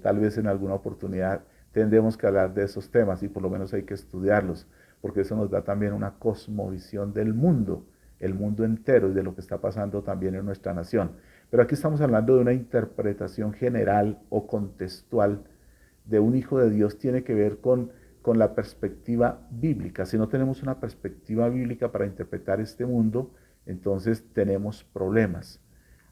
Tal vez en alguna oportunidad tendremos que hablar de esos temas y por lo menos hay que estudiarlos, porque eso nos da también una cosmovisión del mundo, el mundo entero y de lo que está pasando también en nuestra nación. Pero aquí estamos hablando de una interpretación general o contextual de un hijo de Dios, tiene que ver con la perspectiva bíblica. Si no tenemos una perspectiva bíblica para interpretar este mundo, entonces tenemos problemas.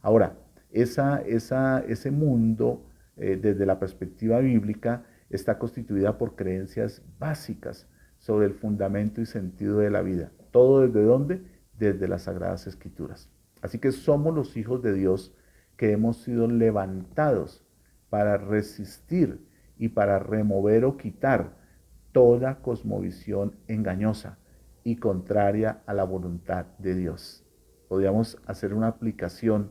Ahora, ese mundo, desde la perspectiva bíblica, está constituida por creencias básicas sobre el fundamento y sentido de la vida. ¿Todo desde dónde? Desde las Sagradas Escrituras. Así que somos los hijos de Dios que hemos sido levantados para resistir y para remover o quitar toda cosmovisión engañosa y contraria a la voluntad de Dios. Podríamos hacer una aplicación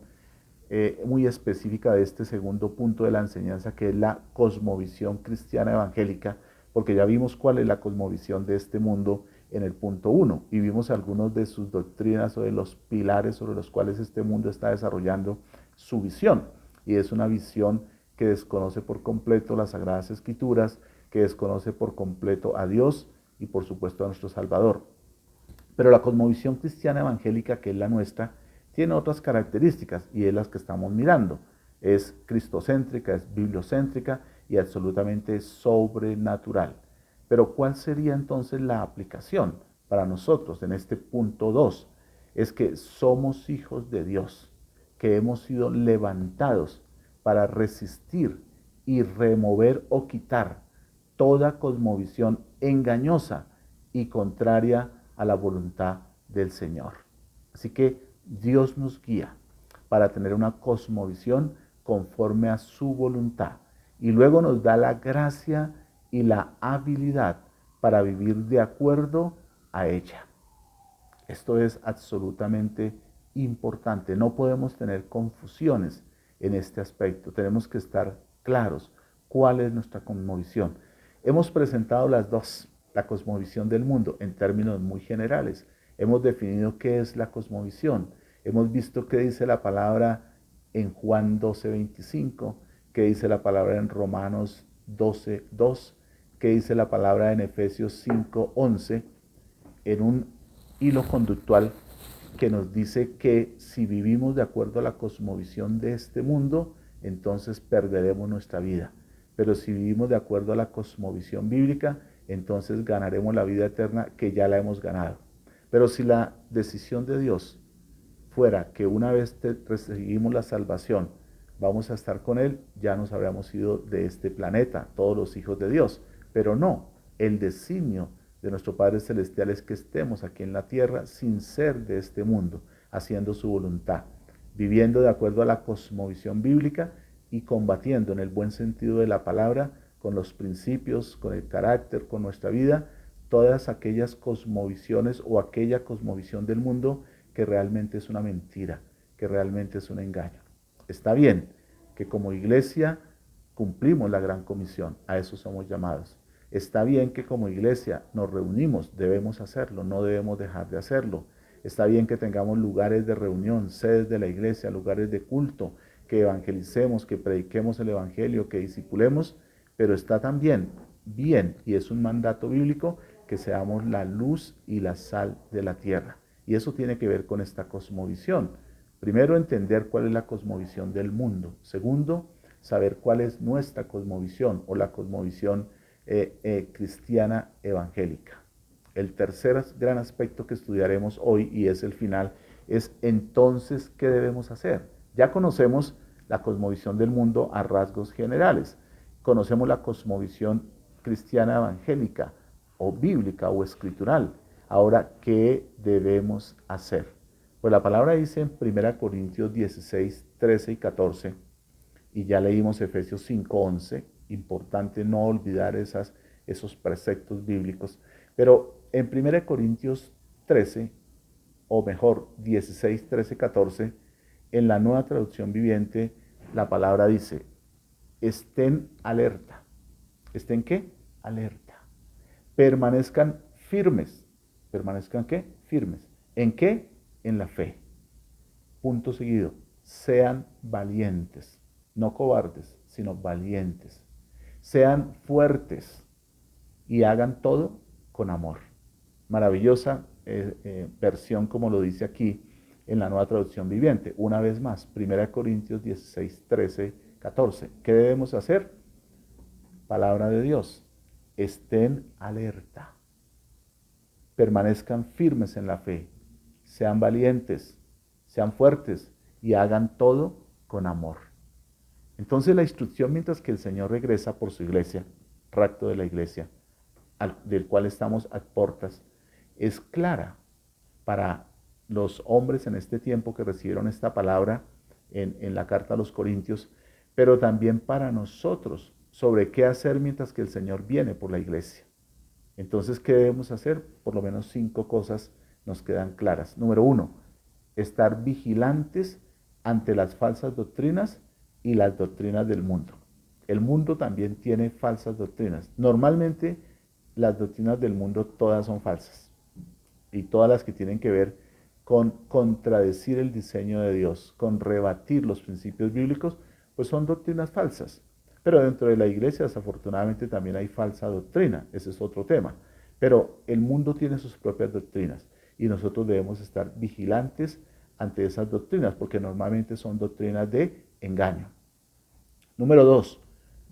muy específica de este segundo punto de la enseñanza, que es la cosmovisión cristiana evangélica, porque ya vimos cuál es la cosmovisión de este mundo en el punto 1 y vimos algunos de sus doctrinas o de los pilares sobre los cuales este mundo está desarrollando su visión, y es una visión que desconoce por completo las Sagradas Escrituras, que desconoce por completo a Dios y por supuesto a nuestro Salvador. Pero la cosmovisión cristiana evangélica, que es la nuestra, tiene otras características y es las que estamos mirando. Es cristocéntrica, es bibliocéntrica y absolutamente sobrenatural. Pero ¿cuál sería entonces la aplicación para nosotros en este punto 2? Es que somos hijos de Dios. que hemos sido levantados para resistir y remover o quitar toda cosmovisión engañosa y contraria a la voluntad del Señor. Así que Dios nos guía para tener una cosmovisión conforme a su voluntad y luego nos da la gracia y la habilidad para vivir de acuerdo a ella. Esto es absolutamente importante. No podemos tener confusiones en este aspecto. Tenemos que estar claros cuál es nuestra cosmovisión. Hemos presentado las dos, la cosmovisión del mundo en términos muy generales. Hemos definido qué es la cosmovisión. Hemos visto qué dice la palabra en Juan 12:25, qué dice la palabra en Romanos 12:2, qué dice la palabra en Efesios 5:11, en un hilo conductual que nos dice que si vivimos de acuerdo a la cosmovisión de este mundo, entonces perderemos nuestra vida. Pero si vivimos de acuerdo a la cosmovisión bíblica, entonces ganaremos la vida eterna, que ya la hemos ganado. Pero si la decisión de Dios fuera que una vez recibimos la salvación, vamos a estar con Él, ya nos habríamos ido de este planeta, todos los hijos de Dios. Pero no, el designio de nuestro Padre Celestial es que estemos aquí en la tierra sin ser de este mundo, haciendo su voluntad, viviendo de acuerdo a la cosmovisión bíblica y combatiendo en el buen sentido de la palabra, con los principios, con el carácter, con nuestra vida, todas aquellas cosmovisiones o aquella cosmovisión del mundo que realmente es una mentira, que realmente es un engaño. Está bien que como iglesia cumplimos la gran comisión, a eso somos llamados. Está bien que como iglesia nos reunimos, debemos hacerlo, no debemos dejar de hacerlo. Está bien que tengamos lugares de reunión, sedes de la iglesia, lugares de culto, que evangelicemos, que prediquemos el evangelio, que discipulemos, pero está también bien, y es un mandato bíblico, que seamos la luz y la sal de la tierra. Y eso tiene que ver con esta cosmovisión. Primero, entender cuál es la cosmovisión del mundo. Segundo, saber cuál es nuestra cosmovisión o la cosmovisión cristiana evangélica. El tercer gran aspecto que estudiaremos hoy, y es el final, es entonces, ¿qué debemos hacer? Ya conocemos la cosmovisión del mundo a rasgos generales. Conocemos la cosmovisión cristiana evangélica o bíblica o escritural. Ahora, ¿qué debemos hacer? Pues la palabra dice en 1 Corintios 16, 13 y 14, y ya leímos Efesios 5, 11, importante no olvidar esos preceptos bíblicos, pero en 1 Corintios 13, o mejor 16, 13, 14, en la Nueva Traducción Viviente, la palabra dice, estén alerta. ¿Estén qué? Alerta. Permanezcan firmes. ¿Permanezcan qué? Firmes. ¿En qué? En la fe. Punto seguido. Sean valientes. No cobardes, sino valientes. Sean fuertes y hagan todo con amor. Maravillosa versión, como lo dice aquí en la Nueva Traducción Viviente. Una vez más, 1 Corintios 16, 13, 14. ¿Qué debemos hacer? Palabra de Dios. Estén alerta. Permanezcan firmes en la fe. Sean valientes, sean fuertes y hagan todo con amor. Entonces la instrucción, mientras que el Señor regresa por su iglesia, rapto de la iglesia, del cual estamos a portas, es clara para los hombres en este tiempo que recibieron esta palabra en la carta a los Corintios, pero también para nosotros sobre qué hacer mientras que el Señor viene por la iglesia. Entonces, ¿qué debemos hacer? Por lo menos 5 cosas nos quedan claras. Número 1, estar vigilantes ante las falsas doctrinas y las doctrinas del mundo. El mundo también tiene falsas doctrinas. Normalmente las doctrinas del mundo todas son falsas. Y todas las que tienen que ver con contradecir el diseño de Dios, con rebatir los principios bíblicos, pues son doctrinas falsas. Pero dentro de la iglesia, desafortunadamente, también hay falsa doctrina. Ese es otro tema. Pero el mundo tiene sus propias doctrinas y nosotros debemos estar vigilantes ante esas doctrinas, porque normalmente son doctrinas de engaño. Número 2,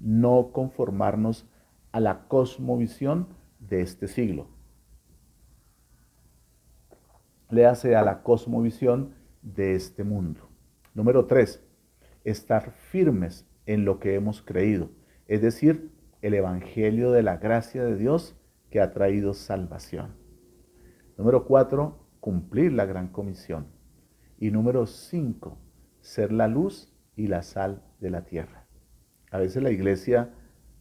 no conformarnos a la cosmovisión de este siglo. Léase a la cosmovisión de este mundo. Número 3, estar firmes en lo que hemos creído, es decir, el Evangelio de la gracia de Dios que ha traído salvación. Número 4, cumplir la gran comisión. Y número 5, ser la luz y la sal de la tierra. A veces la iglesia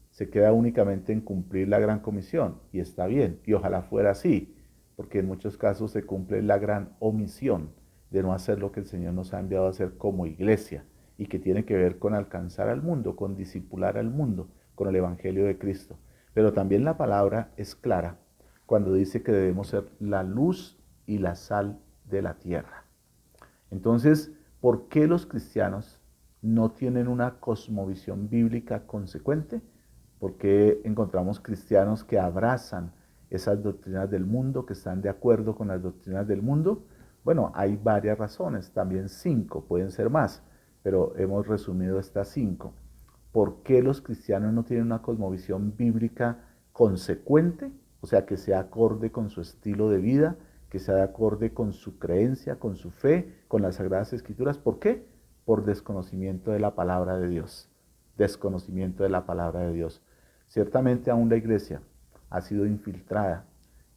se queda únicamente en cumplir la gran comisión, y está bien, y ojalá fuera así, porque en muchos casos se cumple la gran omisión de no hacer lo que el Señor nos ha enviado a hacer como iglesia, y que tiene que ver con alcanzar al mundo, con discipular al mundo, con el Evangelio de Cristo. Pero también la palabra es clara cuando dice que debemos ser la luz y la sal de la tierra. Entonces, ¿por qué los cristianos no tienen una cosmovisión bíblica consecuente? ¿Por qué encontramos cristianos que abrazan esas doctrinas del mundo, que están de acuerdo con las doctrinas del mundo? Bueno, hay varias razones, también 5, pueden ser más, pero hemos resumido estas 5. ¿Por qué los cristianos no tienen una cosmovisión bíblica consecuente? O sea, que sea acorde con su estilo de vida, que sea de acorde con su creencia, con su fe, con las Sagradas Escrituras. ¿Por qué? Por desconocimiento de la palabra de Dios. Desconocimiento de la palabra de Dios. Ciertamente aún la iglesia ha sido infiltrada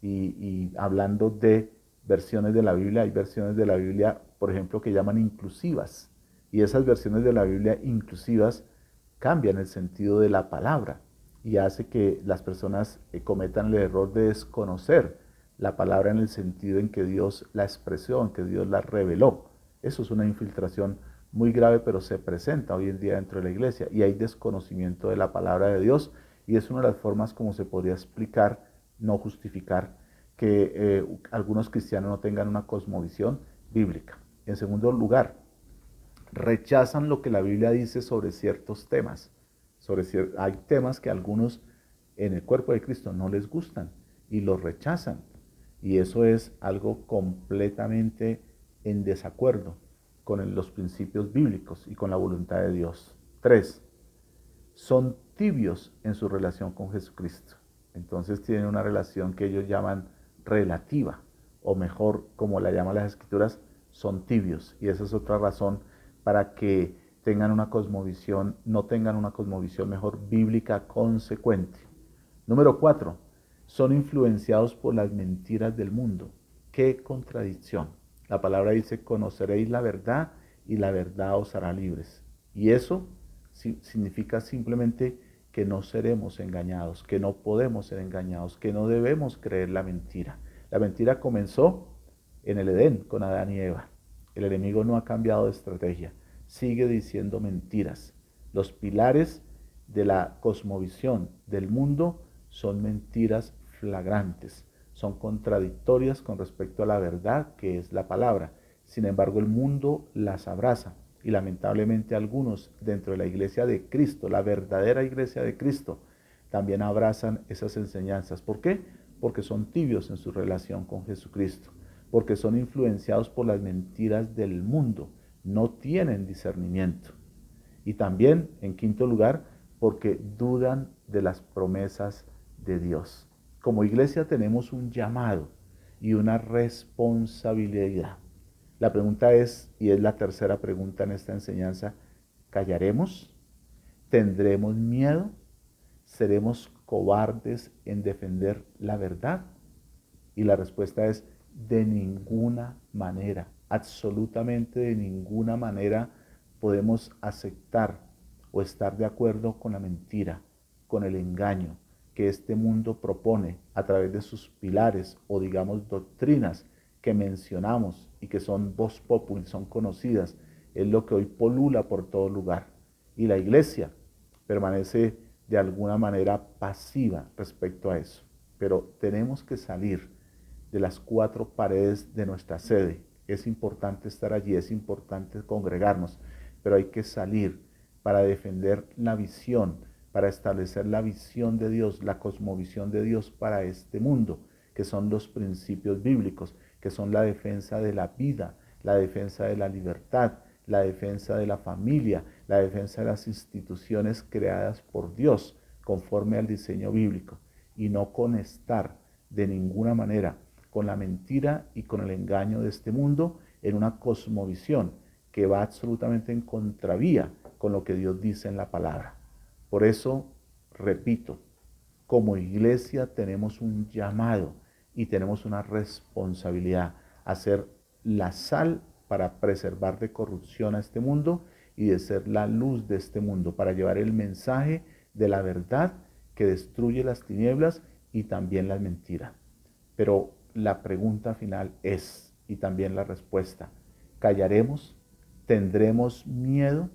y hablando de versiones de la Biblia, hay versiones de la Biblia, por ejemplo, que llaman inclusivas. Y esas versiones de la Biblia inclusivas cambian el sentido de la palabra y hace que las personas cometan el error de desconocer la palabra en el sentido en que Dios la expresó, en que Dios la reveló. Eso es una infiltración muy grave, pero se presenta hoy en día dentro de la iglesia y hay desconocimiento de la palabra de Dios, y es una de las formas como se podría explicar, no justificar, que algunos cristianos no tengan una cosmovisión bíblica. En segundo lugar, rechazan lo que la Biblia dice sobre ciertos temas. Hay temas que a algunos en el cuerpo de Cristo no les gustan y los rechazan. Y eso es algo completamente en desacuerdo con los principios bíblicos y con la voluntad de Dios. 3, son tibios en su relación con Jesucristo. Entonces tienen una relación que ellos llaman relativa, o mejor, como la llaman las Escrituras, son tibios. Y esa es otra razón para que tengan una cosmovisión, no tengan una cosmovisión mejor bíblica consecuente. Número 4, son influenciados por las mentiras del mundo. ¡Qué contradicción! La palabra dice, conoceréis la verdad y la verdad os hará libres. Y eso significa simplemente que no seremos engañados, que no podemos ser engañados, que no debemos creer la mentira. La mentira comenzó en el Edén con Adán y Eva. El enemigo no ha cambiado de estrategia, sigue diciendo mentiras. Los pilares de la cosmovisión del mundo son mentiras flagrantes, son contradictorias con respecto a la verdad que es la palabra. Sin embargo, el mundo las abraza y lamentablemente algunos dentro de la iglesia de Cristo, la verdadera iglesia de Cristo, también abrazan esas enseñanzas. ¿Por qué? Porque son tibios en su relación con Jesucristo, porque son influenciados por las mentiras del mundo, no tienen discernimiento. Y también, en quinto lugar, porque dudan de las promesas de Dios. Como iglesia tenemos un llamado y una responsabilidad. La pregunta es, y es la tercera pregunta en esta enseñanza, ¿callaremos? ¿Tendremos miedo? ¿Seremos cobardes en defender la verdad? Y la respuesta es, de ninguna manera, absolutamente de ninguna manera podemos aceptar o estar de acuerdo con la mentira, con el engaño que este mundo propone a través de sus pilares o digamos doctrinas que mencionamos y que son vox populi, son conocidas. Es lo que hoy polula por todo lugar. Y la iglesia permanece de alguna manera pasiva respecto a eso. Pero tenemos que salir de las 4 paredes de nuestra sede. Es importante estar allí, es importante congregarnos, pero hay que salir para defender la visión, para establecer la visión de Dios, la cosmovisión de Dios para este mundo, que son los principios bíblicos, que son la defensa de la vida, la defensa de la libertad, la defensa de la familia, la defensa de las instituciones creadas por Dios, conforme al diseño bíblico, y no con estar de ninguna manera con la mentira y con el engaño de este mundo en una cosmovisión que va absolutamente en contravía con lo que Dios dice en la palabra. Por eso, repito, como iglesia tenemos un llamado y tenemos una responsabilidad a ser la sal para preservar de corrupción a este mundo y de ser la luz de este mundo, para llevar el mensaje de la verdad que destruye las tinieblas y también las mentiras. Pero la pregunta final es, y también la respuesta, ¿callaremos? ¿Tendremos miedo?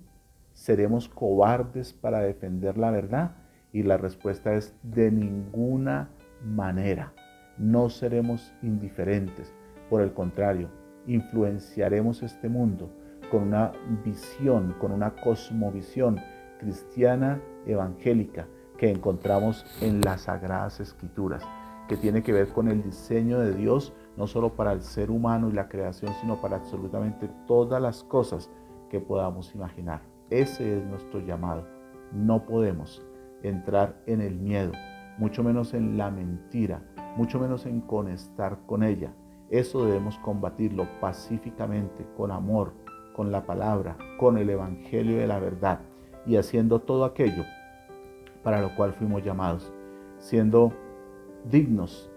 ¿Seremos cobardes para defender la verdad? Y la respuesta es de ninguna manera. No seremos indiferentes. Por el contrario, influenciaremos este mundo con una visión, con una cosmovisión cristiana evangélica que encontramos en las Sagradas Escrituras, que tiene que ver con el diseño de Dios, no solo para el ser humano y la creación, sino para absolutamente todas las cosas que podamos imaginar. Ese es nuestro llamado. No podemos entrar en el miedo, mucho menos en la mentira, mucho menos en conectar con ella. Eso debemos combatirlo pacíficamente, con amor, con la palabra, con el evangelio de la verdad y haciendo todo aquello para lo cual fuimos llamados, siendo dignos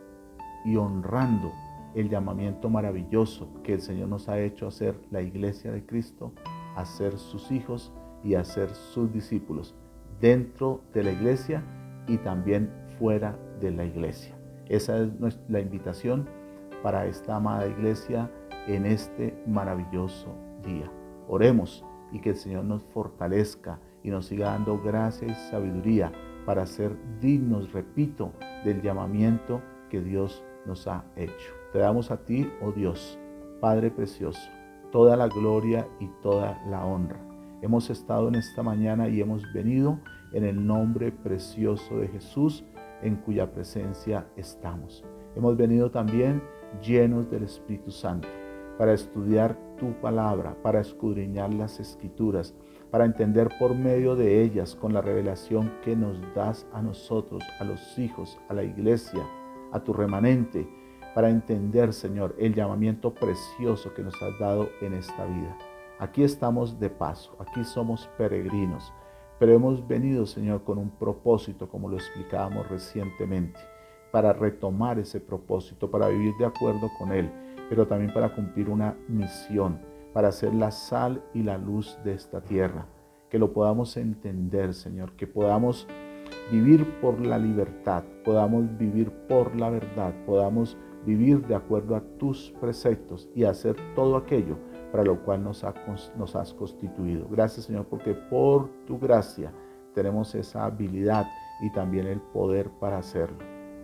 y honrando el llamamiento maravilloso que el Señor nos ha hecho a ser la iglesia de Cristo, a ser sus hijos y a ser sus discípulos dentro de la iglesia y también fuera de la iglesia. Esa es la invitación para esta amada iglesia en este maravilloso día. Oremos y que el Señor nos fortalezca y nos siga dando gracia y sabiduría para ser dignos, repito, del llamamiento que Dios nos ha hecho. Te damos a ti, oh Dios, Padre precioso, toda la gloria y toda la honra. Hemos estado en esta mañana y hemos venido en el nombre precioso de Jesús, en cuya presencia estamos. Hemos venido también llenos del Espíritu Santo para estudiar tu palabra, para escudriñar las Escrituras, para entender por medio de ellas, con la revelación que nos das a nosotros, a los hijos, a la iglesia, a tu remanente, para entender, Señor, el llamamiento precioso que nos has dado en esta vida. Aquí estamos de paso, aquí somos peregrinos, pero hemos venido, Señor, con un propósito, como lo explicábamos recientemente, para retomar ese propósito, para vivir de acuerdo con él, pero también para cumplir una misión, para ser la sal y la luz de esta tierra. Que lo podamos entender, Señor, que podamos vivir por la libertad, podamos vivir por la verdad, podamos vivir de acuerdo a tus preceptos y hacer todo aquello para lo cual nos has constituido. Gracias, Señor, porque por tu gracia tenemos esa habilidad y también el poder para hacerlo.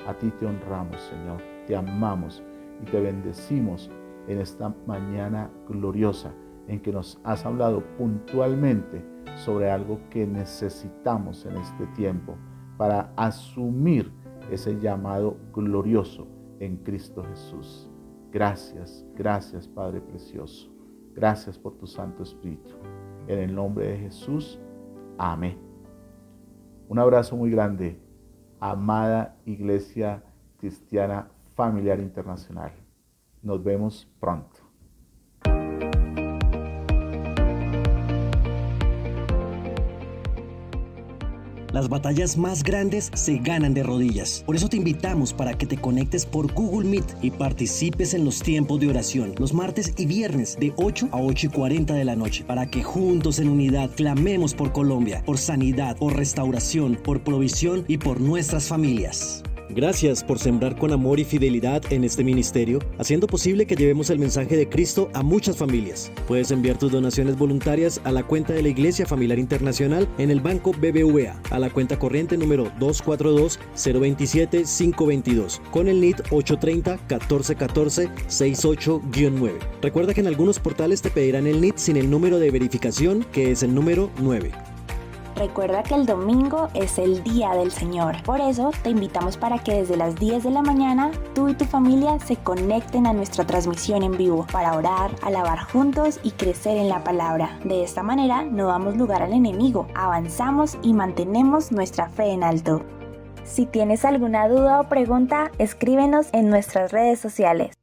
A ti te honramos, Señor, te amamos y te bendecimos en esta mañana gloriosa en que nos has hablado puntualmente sobre algo que necesitamos en este tiempo para asumir ese llamado glorioso en Cristo Jesús. Gracias, gracias, Padre precioso. Gracias por tu Santo Espíritu. En el nombre de Jesús, amén. Un abrazo muy grande, amada Iglesia Cristiana Familiar Internacional. Nos vemos pronto. Las batallas más grandes se ganan de rodillas. Por eso te invitamos para que te conectes por Google Meet y participes en los tiempos de oración, los martes y viernes de 8 a 8:40 de la noche, para que juntos en unidad clamemos por Colombia, por sanidad, por restauración, por provisión y por nuestras familias. Gracias por sembrar con amor y fidelidad en este ministerio, haciendo posible que llevemos el mensaje de Cristo a muchas familias. Puedes enviar tus donaciones voluntarias a la cuenta de la Iglesia Familiar Internacional en el Banco BBVA, a la cuenta corriente número 242-027-522, con el NIT 830-1414-68-9. Recuerda que en algunos portales te pedirán el NIT sin el número de verificación, que es el número 9. Recuerda que el domingo es el Día del Señor. Por eso te invitamos para que desde las 10 de la mañana tú y tu familia se conecten a nuestra transmisión en vivo para orar, alabar juntos y crecer en la palabra. De esta manera no damos lugar al enemigo, avanzamos y mantenemos nuestra fe en alto. Si tienes alguna duda o pregunta, escríbenos en nuestras redes sociales.